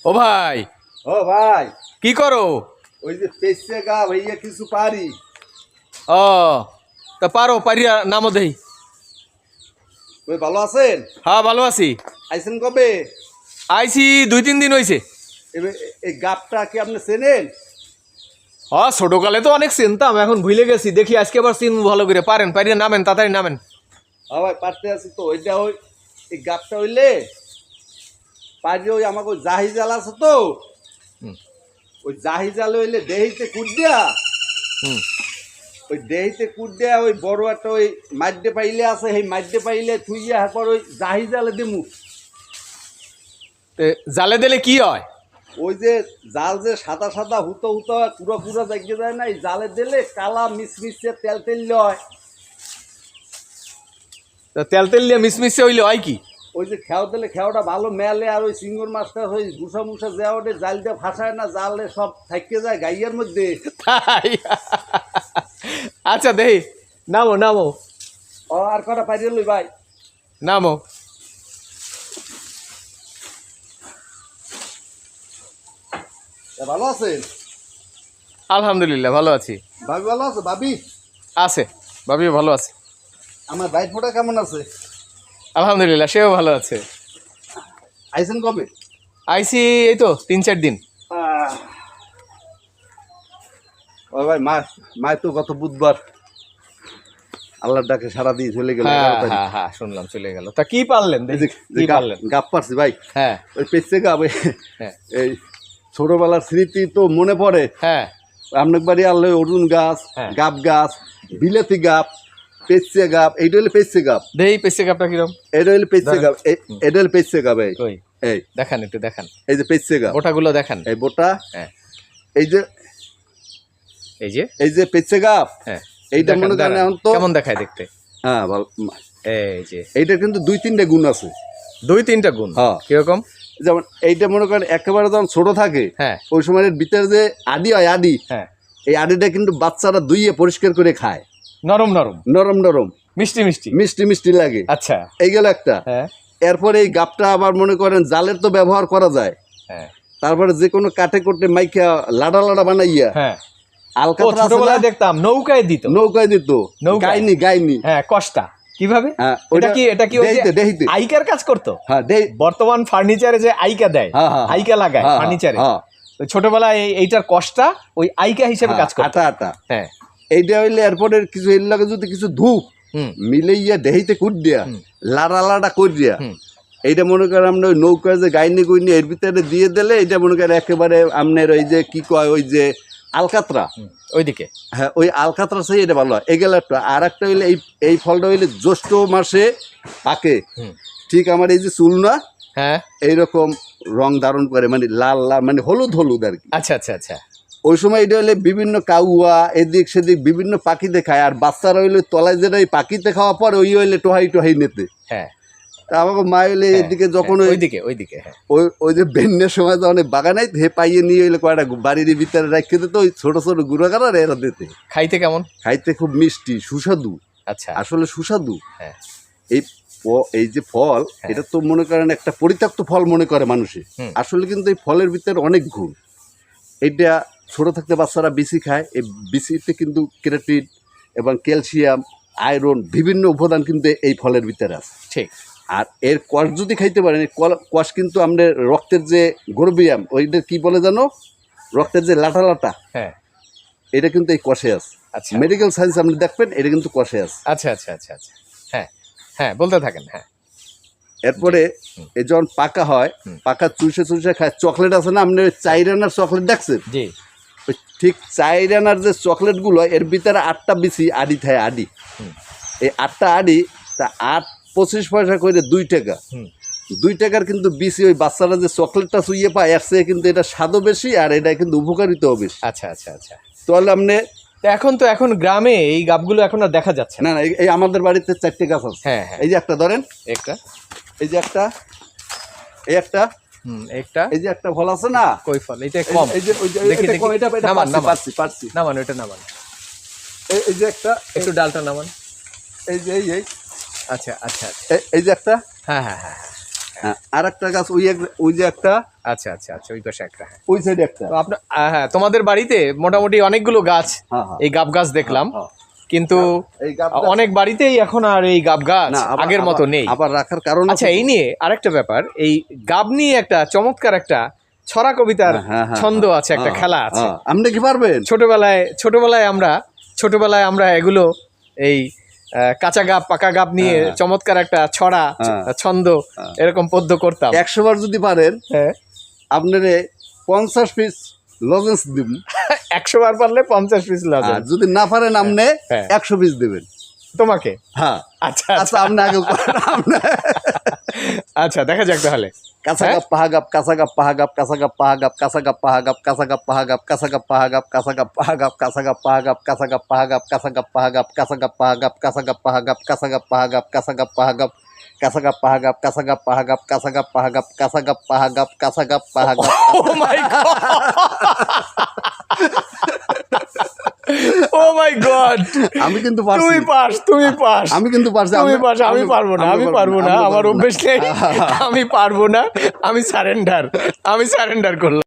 ও ভাই, ও ভাই, কি করো? ওই যে পেছে গা ভাইয়া কিছু পারি। ও, তা পারো, পারিয়া নামো দেই। ওই ভালো আছেন? হ্যাঁ, ভালো আছি। আইছেন কবে? আইছি 2-3 দিন হয়েছে। এই গাবটা কি আপনি চেনেন? হ্যাঁ, ছোটকালে তো অনেক চিনতাম, এখন ভুলে গেছি। দেখি আজকে আবার চিনবো ভালো করে। পারেন, পারিয়া নামেন, তাড়াতাড়ি নামেন। হ্যাঁ ভাই, পারতে আছি তো। ওইটা ওই এই গাবটা হইলে পারি। ওই আমাকে ওই জাহি জাল আছে তো, হুম। ওই জাহি জাল হইলে দেহিতে কুট দিয়া, হুম। ওই দেহিতে কুট দিয়া ওই বড় একটা ওই মাড্ডে পাইলে আছে, সেই মাড্ডে পাইলে থুইয়া হারপর ওই জাহি জালে দিমু। জালে দিলে কি হয়? ওই যে জাল যে সাদা সাদা হুতো হুতো পুরো পুরো জায়গা যায় না, এই জালে দিলে কালা মিশমিশে তেল তেল হয়। তা তেল তেল দিয়ে মিশমিশে হইলে হয় কি? ওই যে খেয়াও দিলে খেয়াওটা ভালো মেলে, আর ওই সিঙ্গুর মাছটা ওই গুসা মুসা যা ওঠে জাল দিয়ে ফাঁসায় না, জালে সব থাইকে যায় গাইয়ের মধ্যে। তাই? আচ্ছা দেহি, নামো নামো ও আর কটা পাইরে লই ভাই। নামো। ভালো আছেন? আলহামদুলিল্লাহ ভালো আছি। ভাবি ভালো আছে? ভাবি আছে, ভাবিও ভালো আছে। আমার বাইক ফোটা কেমন আছে? আলহামদুলিল্লাহ, সেও ভালো আছে। আইসেন কবে? আইসি এই তো 3-4 দিন। ও ভাই, মা তো গত বুধবার আল্লাহর ডাকে সারা দিয়ে চলে গেল। হ্যাঁ হ্যাঁ হ্যাঁ, শুনলাম চলে গেল। তা কি পারলেন? কি পারলেন? গাপ পারছি ভাই। হ্যাঁ ওই পেছে গাপ, হ্যাঁ এই ছোটবেলার স্মৃতি তো মনে পড়ে। হ্যাঁ আপনার বাড়ি আনলে অরুণ গাছ, হ্যাঁ। গাব গাছ, বিলাতি গাপ, পেঁচে গাপ। এইটা হলে পেঁচে গাপ। দেই পেছে কাপটা কিরম? এটা হলে পেঁচে গাপ। এটা হলে পেঁচে গাপ। কই এই দেখান, একটু দেখান। এই যে পেঁচে গাপ, ওটাগুলো দেখান। এই বোটা। হ্যাঁ, এই যে এই যে পেঁচে গাপ। হ্যাঁ, এইটা মনে করেন এখন তো কেমন দেখায় দেখতে? হ্যাঁ ভালো। এই যে এইটা কিন্তু 2-3টা গুণ আছে। 2-3টা গুণ। হ্যাঁ। কিরকম? যেমন এইটা মনে করেন একেবারে যখন ছোট থাকে, হ্যাঁ ওই সময়ের ভিতরে যে আডি হয়, আডি, হ্যাঁ, এই আডিটা কিন্তু বাচ্চারা ধুইয়ে পরিষ্কার করে খায়। নরম নরম, নরম নরম, মিষ্টি মিষ্টি, মিষ্টি মিষ্টি লাগে। আচ্ছা, এই গেল একটা। হ্যাঁ এরপরে এই গাপটা আবার মনে করেন জালের তো ব্যবহার করা যায়। হ্যাঁ তারপরে যে কোনো কাঠে কোটে মাইকা লাডা লাডা বানাইয়া হ্যাঁ। ও, আলকাতরা আছে ছোটবেলায় না? দেখতাম নৌকায় দিত। নৌকায় দিত। নৌকায়? Gynae gynae. হ্যাঁ, কষ্টা কিভাবে? হ্যাঁ, এটা কি ওই যে দেহিতে দেহিতে। আইকার কাজ করতো? হ্যাঁ বর্তমান ফার্নিচারে যে আইকা দেয়, হ্যাঁ, হ্যাঁ, আইকা লাগায় হ্যাঁ, ফার্নিচারে, হ্যাঁ, ওই ছোটবেলায় এইটার কষ্টা ওই আইকা হিসেবে কাজ করতো। আটা আটা। হ্যাঁ, এইটা হইলে এরপরে কিছু এর লাগে যদি কিছু ধূপ হুম মিলাইয়া দেহিতে কুট দিয়া হুম। লাড়া লাড়া কর দিয়া, হুম। এইটা মনে করেন আমরা ওই নৌকায় যে গাইনি গুইনি এর ভিতরে দিয়ে দিলে এটা মনে করেন একেবারে আপনার ওই যে কি কয় ওই যে আলকাতরা। ওইদিকে। হ্যাঁ, ওই আলকাতরা সেই এটা ভালো হয়। এগুলো একটা। আর একটা হইলে এই ফলটা হইলে জ্যৈষ্ঠ মাসে পাকে। হুম। ঠিক আমার এই যে চুল না, হ্যাঁ, এইরকম রং ধারণ করে, মানে লাল লাল, মানে হলুদ হলুদ আর কি। আচ্ছা আচ্ছা আচ্ছা। ওই সময় এটা হইলে বিভিন্ন কাউয়া এদিক সেদিক বিভিন্ন পাখিতে খায়। আর বাচ্চারা হইলে তলায় যেটা ওই পাখিতে খাওয়া পরে ওই হইলে টোহাই টোহাই নেতে। হ্যাঁ, তা আমাকে মা হইলে এদিকে যখন ওইদিকে হ্যাঁ, ওই যে বেন্নের সময় যখন বাগানাই হে পাইয়ে নিয়ে হইলে কয়টা বাড়ির ভিতরে রাখতে দিত, ওই ছোট ছোট গুঁড়া কাটার এরা দিতে। খাইতে কেমন? খাইতে খুব মিষ্টি সুস্বাদু। আচ্ছা, আসলে সুস্বাদু। হ্যাঁ। এই যে ফল, এটা তো মনে করেন একটা পরিত্যক্ত ফল মনে করে মানুষে। হুম। আসলে কিন্তু এই ফলের ভিতরে অনেক গুণ। এইটা ছোট থাকতে বাচ্চারা বিচি খায়। এই বিচিতে কিন্তু ক্রেটিন এবং ক্যালসিয়াম, আয়রন, বিভিন্ন উপাদান কিন্তু এই ফলের ভিতরে আছে। ঠিক। আর এর কষ যদি খাইতে পারেন, এই কষ কিন্তু আমাদের রক্তের যে গর্বিয়াম, ওইটা কি বলে জানো, রক্তের যে লাটা লাটা, হ্যাঁ, এটা কিন্তু এই কষে আছে। আচ্ছা, মেডিকেল সায়েন্স আপনি দেখবেন, এটা কিন্তু কষে আছে। আচ্ছা আচ্ছা আচ্ছা আচ্ছা, হ্যাঁ হ্যাঁ, বলতে থাকেন। হ্যাঁ, এরপরে এই যখন পাকা হয়, পাকা চুষে চুষে খায়। চকলেট আছে না, আপনি 4 আনার চকলেট দেখছেন? জি। ওই ঠিক 4 আনার যে চকলেটগুলো, এর ভিতরে 8টা বিচি আডি থাকে, আডি। এই 8টা আডি, তা 8-25 পয়সা করে 2 টাকা। 2 টাকার কিন্তু বিচি ওই বাচ্চারা যে চকলেটটা চুইয়ে পায়, এর চেয়ে কিন্তু এটা স্বাদও বেশি, আর এটা কিন্তু উপকারিতাও বেশি। আচ্ছা আচ্ছা আচ্ছা। তাহলে আপনি এখন গ্রামে এই গাবগুলো এখন আর দেখা যাচ্ছে না। না, এই আমাদের বাড়িতে 4টে গাছ আছে। হ্যাঁ হ্যাঁ, এই যে একটা ধরেন, একটা, এই যে একটা, এই একটা, একটা, এই যে একটা ফল আছে না, কই ফল? এটা কম। এই যে ওই যে দেখি এটা দেখি, কম, এটা নামান নামান, পারছি। নামান ওইটা নামান, এই যে একটা, একটু ডালটা নামান। এই যে এই আচ্ছা আচ্ছা আচ্ছা, এই যে একটা, হ্যাঁ হ্যাঁ হ্যাঁ হ্যাঁ, আর একটা গাছ ওই যে একটা, আচ্ছা আচ্ছা আচ্ছা, ওই পাশে একটা। হ্যাঁ, ওই সাইডে একটা। তো আপনার হ্যাঁ, তোমাদের বাড়িতে মোটামুটি অনেকগুলো গাছ, হ্যাঁ, হ্যাঁ। এই গাব গাছ দেখলাম, হ্যাঁ, কিন্তু এই গাব গাছ- অনেক বাড়িতেই এখন আর এই গাব গাছ না, আবার- আগের মতো আবার- নেই। আবার রাখার কারণ আচ্ছা, এই নিয়ে আরেকটা ব্যাপার, এই গাব নিয়ে একটা চমৎকার একটা ছড়া কবিতার ছন্দ আছে, একটা খেলা আছে। আপনি কি পারবেন? ছোটবেলায় আমরা এগুলো এই কাঁচা গাব পাকা গাব নিয়ে চমৎকার একটা ছড়া ছন্দ এরকম পদ্য করতাম। 100 বার যদি পারেন হ্যাঁ, আপনারে 50 পিস লজেন্স দিব। 100 বার পারলে 50 পিস লাগে। আর যদি না পারেন আপনি হ্যাঁ। 100 পিস দেবেন তোমাকে? হ্যাঁ। আচ্ছা আচ্ছা, আপনি আগে করেন, আপনি। আচ্ছা, দেখা যাক তাহলে। কাসাগাপ পাহাগাপ কাসাগাপ পাহাগাপ কাসাগাপ পাহাগাপ কাসাগাপ পাহাগাপ কাসাগাপ পাহাগাপ কাসাগাপ পাহাগাপ কাসাগাপ পাহাগাপ কাসাগাপ পাহাগাপ কাসাগাপ পাহাগাপ কাসাগাপ পাহাগাপ কাসাগাপ পাহাগাপ কাসাগাপ পাহাগাপ কাসাগাপ পাহাগাপ কাসাগাপ পাহাগাপ কাসাগাপ পাহাগাপ কাসাগাপ পাহাগাপ কাসাগাপ পাহাগাপ কাসাগাপ পাহাগাপ কাসাগাপ পাহাগাপ। ও মাই গড, ও মাই গড, আমি কিন্তু পারছি। তুমি পাস, আমি কিন্তু পারছি। তুমি পাস, আমি পারবো না, আমার অভ্যেস নেই, আমি পারবো না, আমি সারেন্ডার করলাম।